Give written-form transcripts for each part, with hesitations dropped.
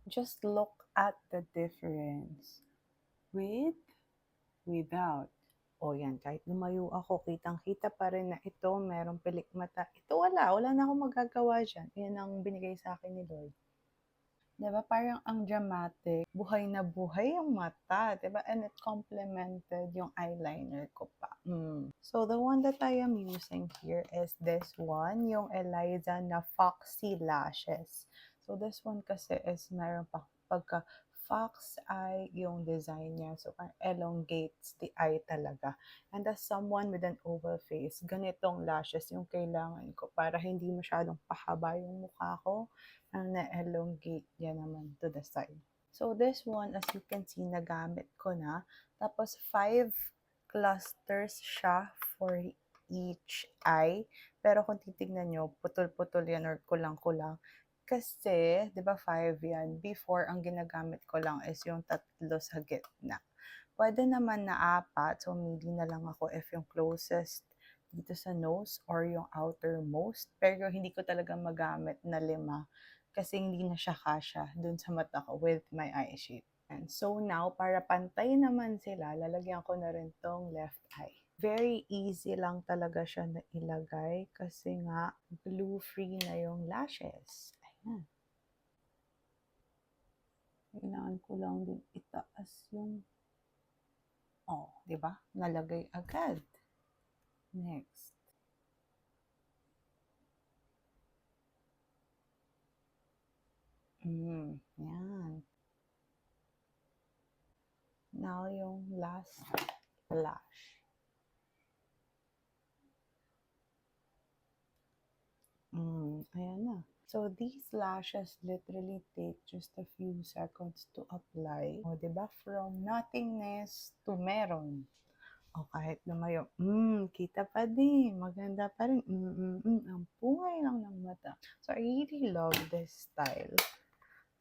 Just look at the difference. With, without. O yan, kahit lumayo ako, kitang-kita pa rin na ito, merong pilik mata. Ito wala na akong magagawa dyan. Yan ang binigay sa akin ni Lord. Diba? Parang ang dramatic, buhay na buhay yung mata, diba? And it complemented yung eyeliner ko pa. So, the one that I am using here is this one, yung Eliza na Foxy Lashes. So, this one kasi is meron pa pagka fox eye yung design niya. So, elongates the eye talaga. And as someone with an oval face, ganitong lashes yung kailangan ko para hindi masyadong pahaba yung mukha ko. Ang na-elongate niya naman to the side. So, this one, as you can see, nagamit ko na. Tapos, 5 clusters siya for each eye. Pero kung titignan nyo, putol-putol yan or kulang-kulang. Kasi, di ba 5 yan? Before, ang ginagamit ko lang is yung 3 sa gitna. Pwede naman na 4, so mili na lang ako if yung closest dito sa nose or yung outermost. Pero hindi ko talaga magamit na 5 kasi hindi na siya kasya dun sa mata ko with my eye shape. And so now, para pantay naman sila, lalagyan ko na rin tong left eye. Very easy lang talaga siya na ilagay kasi nga glue-free na yung lashes. Ayan. Kailangan ko lang din itaas yung di ba? Nalagay agad. Next. Yan. Now, yung last lash. Ayan na. So, these lashes literally take just a few seconds to apply. O, diba? From nothingness to meron. O, kahit lumayo, kita pa din. Maganda pa rin. Ang pungay lang ng mata. So, I really love this style.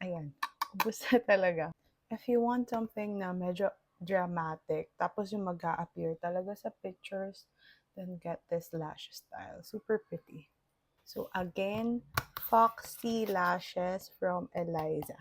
Ayan. Ubus na talaga. If you want something na medyo dramatic, tapos yung mag-a-appear talaga sa pictures, then get this lash style. Super pretty. So again, Foxy Lashes from Eliza.